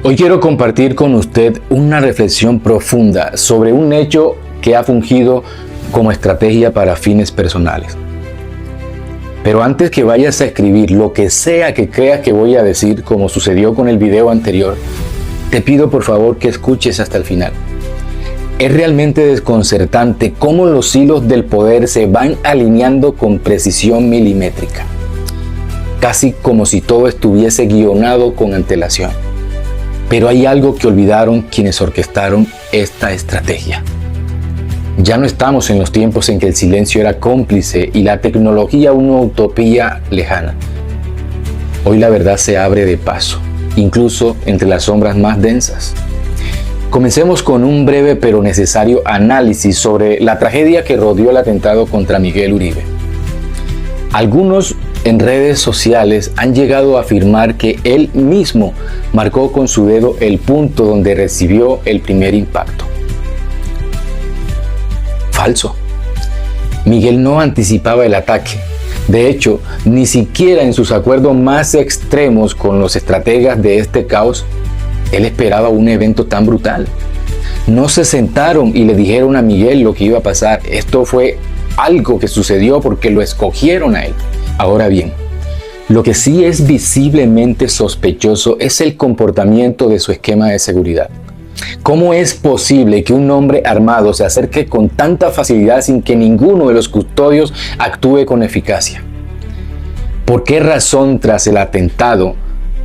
Hoy quiero compartir con usted una reflexión profunda sobre un hecho que ha fungido como estrategia para fines personales. Pero antes que vayas a escribir lo que sea que creas que voy a decir, como sucedió con el video anterior, te pido por favor que escuches hasta el final. Es realmente desconcertante cómo los hilos del poder se van alineando con precisión milimétrica, casi como si todo estuviese guionado con antelación. Pero hay algo que olvidaron quienes orquestaron esta estrategia. Ya no estamos en los tiempos en que el silencio era cómplice y la tecnología una utopía lejana. Hoy la verdad se abre de paso, incluso entre las sombras más densas. Comencemos con un breve pero necesario análisis sobre la tragedia que rodeó el atentado contra Miguel Uribe. Algunos en redes sociales han llegado a afirmar que él mismo marcó con su dedo el punto donde recibió el primer impacto. Falso. Miguel no anticipaba el ataque. De hecho, ni siquiera en sus acuerdos más extremos con los estrategas de este caos, él esperaba un evento tan brutal. No se sentaron y le dijeron a Miguel lo que iba a pasar. Esto fue algo que sucedió porque lo escogieron a él. Ahora bien, lo que sí es visiblemente sospechoso es el comportamiento de su esquema de seguridad. ¿Cómo es posible que un hombre armado se acerque con tanta facilidad sin que ninguno de los custodios actúe con eficacia? ¿Por qué razón tras el atentado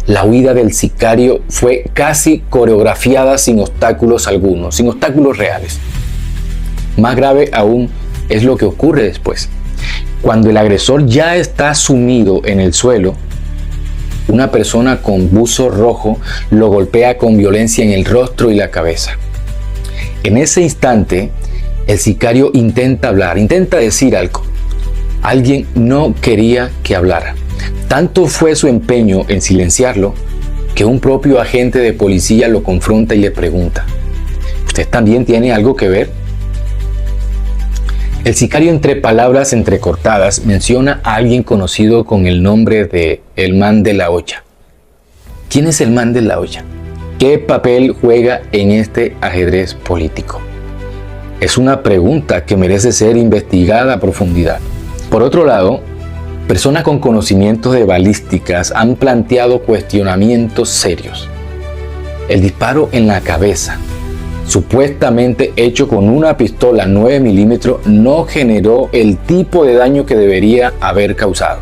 la huida del sicario fue casi coreografiada sin obstáculos algunos, sin obstáculos reales? Más grave aún es lo que ocurre después. Cuando el agresor ya está sumido en el suelo, una persona con buzo rojo lo golpea con violencia en el rostro y la cabeza. En ese instante, el sicario intenta hablar, intenta decir algo. Alguien no quería que hablara. Tanto fue su empeño en silenciarlo que un propio agente de policía lo confronta y le pregunta: ¿usted también tiene algo que ver? El sicario, entre palabras entrecortadas, menciona a alguien conocido con el nombre de el man de la olla. ¿Quién es el man de la olla? ¿Qué papel juega en este ajedrez político? Es una pregunta que merece ser investigada a profundidad. Por otro lado, personas con conocimientos de balísticas han planteado cuestionamientos serios. El disparo en la cabeza, supuestamente hecho con una pistola 9 milímetros, no generó el tipo de daño que debería haber causado.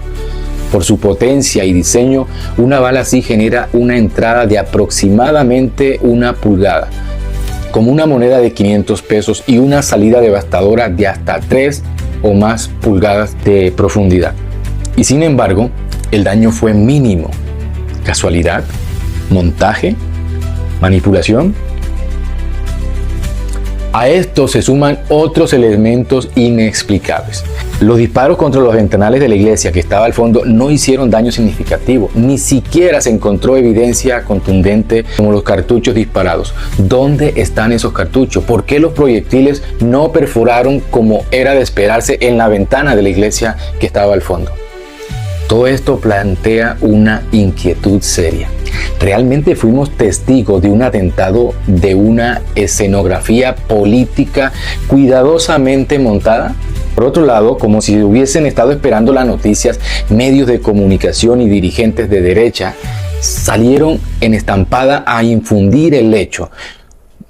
Por su potencia y diseño, una bala así genera una entrada de aproximadamente 1 pulgada, como una moneda de 500 pesos, y una salida devastadora de hasta 3 o más pulgadas de profundidad. Y sin embargo, el daño fue mínimo. ¿Casualidad? ¿Montaje? ¿Manipulación? A esto se suman otros elementos inexplicables. Los disparos contra los ventanales de la iglesia que estaba al fondo no hicieron daño significativo. Ni siquiera se encontró evidencia contundente como los cartuchos disparados. ¿Dónde están esos cartuchos? ¿Por qué los proyectiles no perforaron como era de esperarse en la ventana de la iglesia que estaba al fondo? Todo esto plantea una inquietud seria. ¿Realmente fuimos testigos de un atentado, de una escenografía política cuidadosamente montada? Por otro lado, como si hubiesen estado esperando las noticias, medios de comunicación y dirigentes de derecha salieron en estampada a infundir el hecho,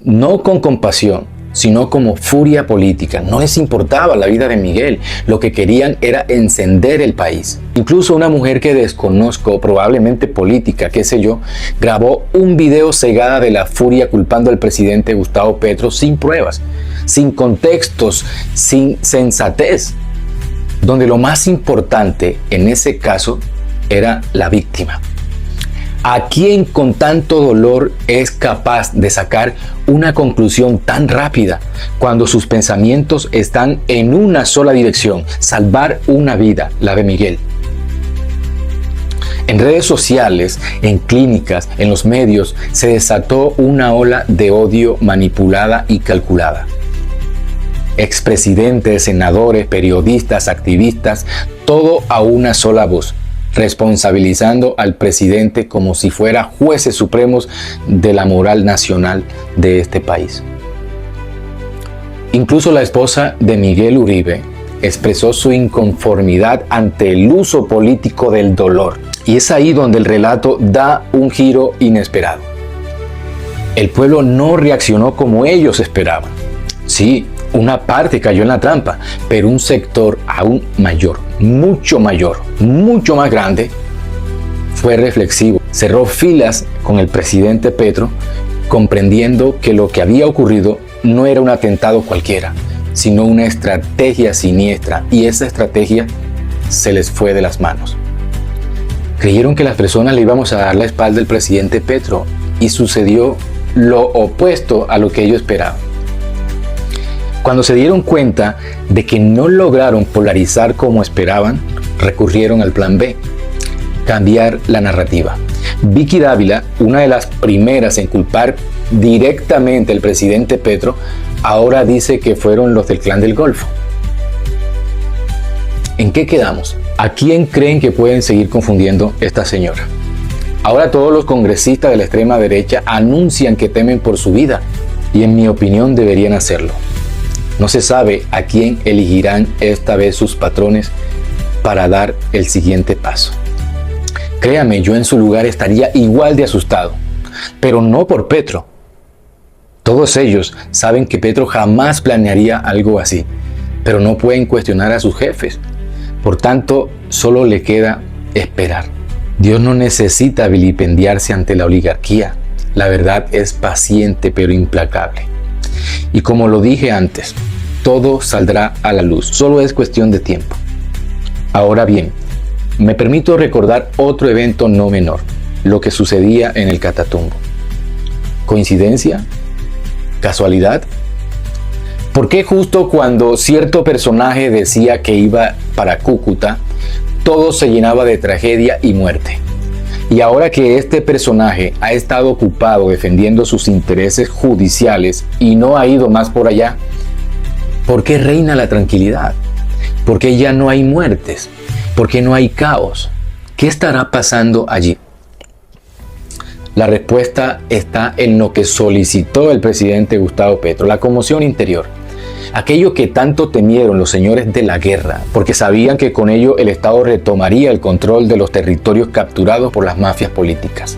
no con compasión, sino como furia política. No les importaba la vida de Miguel, lo que querían era encender el país. Incluso una mujer que desconozco, probablemente política, qué sé yo, grabó un video cegada de la furia culpando al presidente Gustavo Petro sin pruebas, sin contextos, sin sensatez, donde lo más importante en ese caso era la víctima. ¿A quién con tanto dolor es capaz de sacar una conclusión tan rápida cuando sus pensamientos están en una sola dirección: salvar una vida, la de Miguel? En redes sociales, en clínicas, en los medios, se desató una ola de odio manipulada y calculada. Expresidentes, senadores, periodistas, activistas, todo a una sola voz, responsabilizando al presidente como si fuera jueces supremos de la moral nacional de este país. Incluso la esposa de Miguel Uribe expresó su inconformidad ante el uso político del dolor. Y es ahí donde el relato da un giro inesperado. El pueblo no reaccionó como ellos esperaban. Sí, una parte cayó en la trampa, pero un sector aún mayor, mucho más grande, fue reflexivo. Cerró filas con el presidente Petro, comprendiendo que lo que había ocurrido no era un atentado cualquiera, sino una estrategia siniestra, y esa estrategia se les fue de las manos. Creyeron que las personas le íbamos a dar la espalda al presidente Petro, y sucedió lo opuesto a lo que ellos esperaban. Cuando se dieron cuenta de que no lograron polarizar como esperaban, recurrieron al plan B: cambiar la narrativa. Vicky Dávila, una de las primeras en culpar directamente al presidente Petro, ahora dice que fueron los del Clan del Golfo. ¿En qué quedamos? ¿A quién creen que pueden seguir confundiendo esta señora? Ahora todos los congresistas de la extrema derecha anuncian que temen por su vida, y en mi opinión deberían hacerlo. No se sabe a quién elegirán esta vez sus patrones para dar el siguiente paso. Créame, yo en su lugar estaría igual de asustado, pero no por Petro. Todos ellos saben que Petro jamás planearía algo así, pero no pueden cuestionar a sus jefes. Por tanto, solo le queda esperar. Dios no necesita vilipendiarse ante la oligarquía. La verdad es paciente pero implacable. Y como lo dije antes, todo saldrá a la luz. Solo es cuestión de tiempo. Ahora bien, me permito recordar otro evento no menor, lo que sucedía en el Catatumbo. ¿Coincidencia? ¿Casualidad? ¿Por qué justo cuando cierto personaje decía que iba para Cúcuta, todo se llenaba de tragedia y muerte? Y ahora que este personaje ha estado ocupado defendiendo sus intereses judiciales y no ha ido más por allá, ¿por qué reina la tranquilidad? ¿Por qué ya no hay muertes? ¿Por qué no hay caos? ¿Qué estará pasando allí? La respuesta está en lo que solicitó el presidente Gustavo Petro: la conmoción interior. Aquello que tanto temieron los señores de la guerra, porque sabían que con ello el Estado retomaría el control de los territorios capturados por las mafias políticas.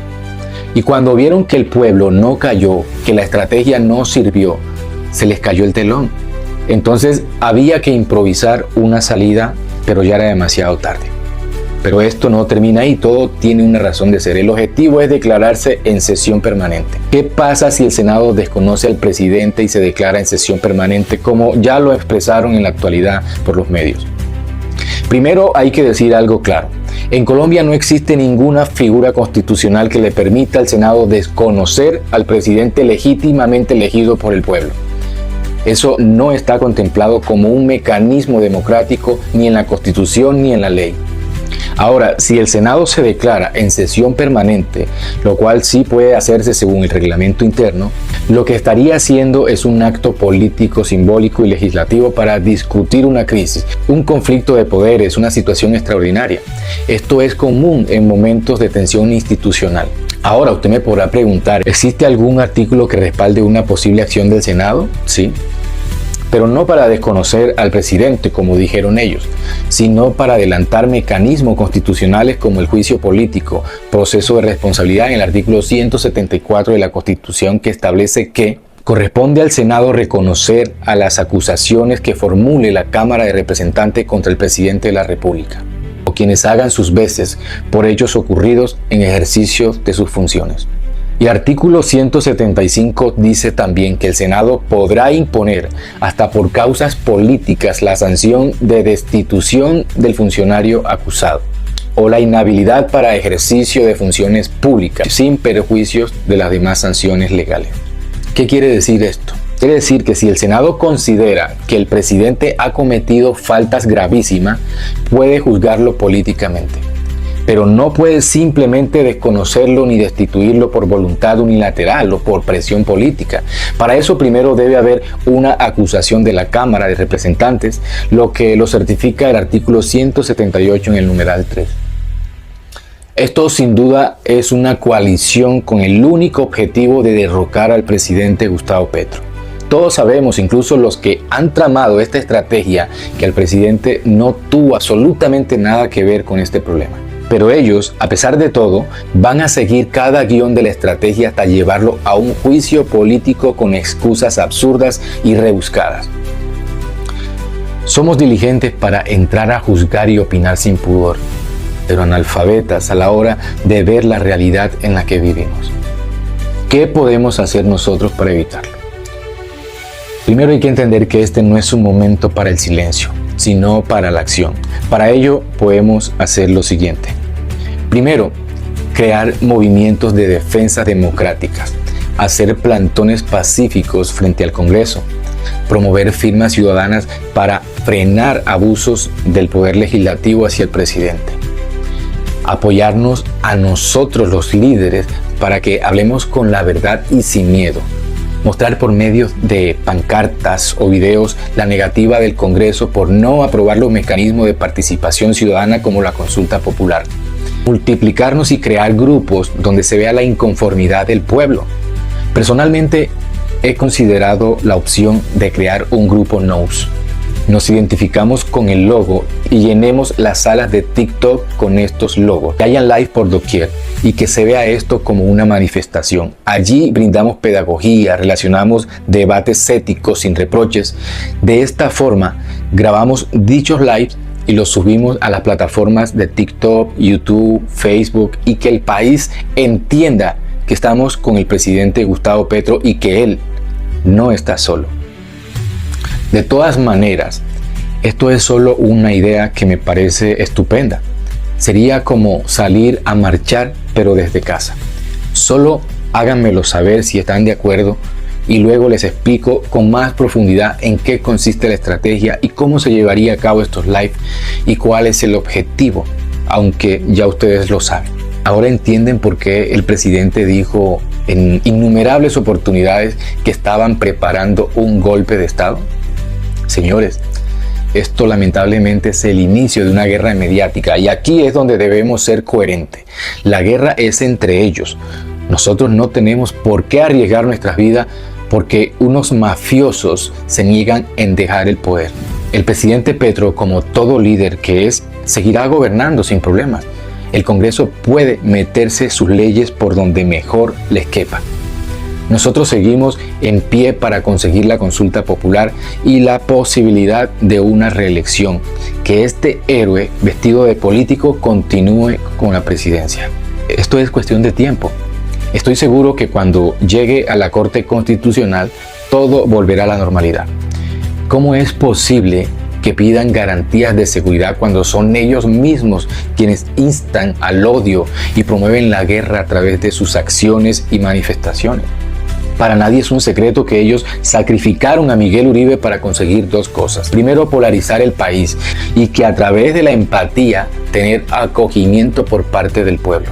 Y cuando vieron que el pueblo no cayó, que la estrategia no sirvió, se les cayó el telón. Entonces había que improvisar una salida, pero ya era demasiado tarde. Pero esto no termina ahí, todo tiene una razón de ser. El objetivo es declararse en sesión permanente. ¿Qué pasa si el Senado desconoce al presidente y se declara en sesión permanente, como ya lo expresaron en la actualidad por los medios? Primero hay que decir algo claro. En Colombia no existe ninguna figura constitucional que le permita al Senado desconocer al presidente legítimamente elegido por el pueblo. Eso no está contemplado como un mecanismo democrático ni en la Constitución ni en la ley. Ahora, si el Senado se declara en sesión permanente, lo cual sí puede hacerse según el reglamento interno, lo que estaría haciendo es un acto político, simbólico y legislativo para discutir una crisis, un conflicto de poderes, una situación extraordinaria. Esto es común en momentos de tensión institucional. Ahora usted me podrá preguntar, ¿existe algún artículo que respalde una posible acción del Senado? Sí. Pero no para desconocer al presidente, como dijeron ellos, sino para adelantar mecanismos constitucionales como el juicio político, proceso de responsabilidad en el artículo 174 de la Constitución, que establece que corresponde al Senado reconocer a las acusaciones que formule la Cámara de Representantes contra el presidente de la República, o quienes hagan sus veces por hechos ocurridos en ejercicio de sus funciones. Y el artículo 175 dice también que el Senado podrá imponer hasta por causas políticas la sanción de destitución del funcionario acusado o la inhabilidad para ejercicio de funciones públicas sin perjuicios de las demás sanciones legales. ¿Qué quiere decir esto? Quiere decir que si el Senado considera que el presidente ha cometido faltas gravísimas, puede juzgarlo políticamente. Pero no puede simplemente desconocerlo ni destituirlo por voluntad unilateral o por presión política. Para eso primero debe haber una acusación de la Cámara de Representantes, lo que lo certifica el artículo 178 en el numeral 3. Esto sin duda es una coalición con el único objetivo de derrocar al presidente Gustavo Petro. Todos sabemos, incluso los que han tramado esta estrategia, que el presidente no tuvo absolutamente nada que ver con este problema. Pero ellos, a pesar de todo, van a seguir cada guión de la estrategia hasta llevarlo a un juicio político con excusas absurdas y rebuscadas. Somos diligentes para entrar a juzgar y opinar sin pudor, pero analfabetas a la hora de ver la realidad en la que vivimos. ¿Qué podemos hacer nosotros para evitarlo? Primero hay que entender que este no es un momento para el silencio, sino para la acción. Para ello podemos hacer lo siguiente. Primero, crear movimientos de defensa democráticas, hacer plantones pacíficos frente al Congreso, promover firmas ciudadanas para frenar abusos del poder legislativo hacia el presidente. Apoyarnos a nosotros los líderes para que hablemos con la verdad y sin miedo. Mostrar por medio de pancartas o videos la negativa del Congreso por no aprobar los mecanismos de participación ciudadana como la consulta popular. Multiplicarnos y crear grupos donde se vea la inconformidad del pueblo. Personalmente he considerado la opción de crear un grupo Nous. Nos identificamos con el logo y llenemos las salas de TikTok con estos logos. Que hayan live por doquier y que se vea esto como una manifestación. Allí brindamos pedagogía, relacionamos debates éticos sin reproches. De esta forma grabamos dichos lives y los subimos a las plataformas de TikTok, YouTube, Facebook, y que el país entienda que estamos con el presidente Gustavo Petro y que él no está solo. De todas maneras, esto es solo una idea que me parece estupenda. Sería como salir a marchar, pero desde casa. Solo háganmelo saber si están de acuerdo y luego les explico con más profundidad en qué consiste la estrategia y cómo se llevaría a cabo estos live y cuál es el objetivo, aunque ya ustedes lo saben. Ahora entienden por qué el presidente dijo en innumerables oportunidades que estaban preparando un golpe de Estado. Señores, esto lamentablemente es el inicio de una guerra mediática y aquí es donde debemos ser coherentes. La guerra es entre ellos. Nosotros no tenemos por qué arriesgar nuestras vidas porque unos mafiosos se niegan en dejar el poder. El presidente Petro, como todo líder que es, seguirá gobernando sin problemas. El Congreso puede meterse sus leyes por donde mejor les quepa. Nosotros seguimos en pie para conseguir la consulta popular y la posibilidad de una reelección, que este héroe vestido de político continúe con la presidencia. Esto es cuestión de tiempo. Estoy seguro que cuando llegue a la Corte Constitucional, todo volverá a la normalidad. ¿Cómo es posible que pidan garantías de seguridad cuando son ellos mismos quienes instan al odio y promueven la guerra a través de sus acciones y manifestaciones? Para nadie es un secreto que ellos sacrificaron a Miguel Uribe para conseguir dos cosas. Primero, polarizar el país y que a través de la empatía tener acogimiento por parte del pueblo.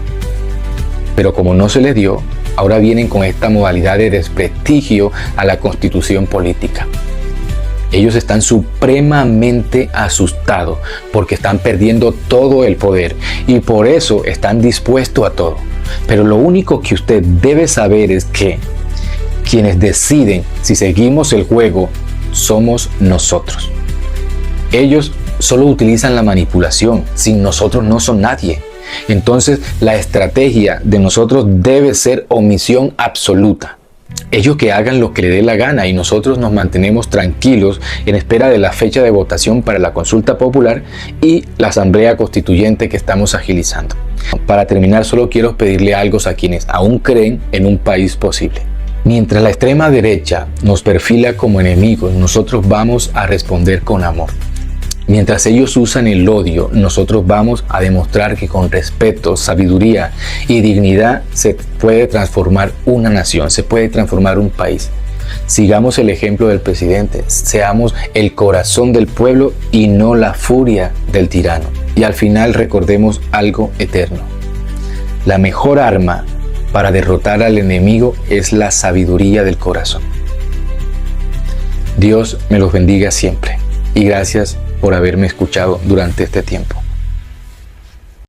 Pero como no se les dio, ahora vienen con esta modalidad de desprestigio a la constitución política. Ellos están supremamente asustados porque están perdiendo todo el poder y por eso están dispuestos a todo. Pero lo único que usted debe saber es que quienes deciden si seguimos el juego somos nosotros. Ellos solo utilizan la manipulación, sin nosotros no son nadie. Entonces la estrategia de nosotros debe ser omisión absoluta. Ellos que hagan lo que les dé la gana y nosotros nos mantenemos tranquilos en espera de la fecha de votación para la consulta popular y la asamblea constituyente que estamos agilizando. Para terminar, solo quiero pedirle algo a quienes aún creen en un país posible. Mientras la extrema derecha nos perfila como enemigos, nosotros vamos a responder con amor. Mientras ellos usan el odio, nosotros vamos a demostrar que con respeto, sabiduría y dignidad se puede transformar una nación, se puede transformar un país. Sigamos el ejemplo del presidente, seamos el corazón del pueblo y no la furia del tirano. Y al final recordemos algo eterno. La mejor arma para derrotar al enemigo es la sabiduría del corazón. Dios me los bendiga siempre y gracias por haberme escuchado durante este tiempo.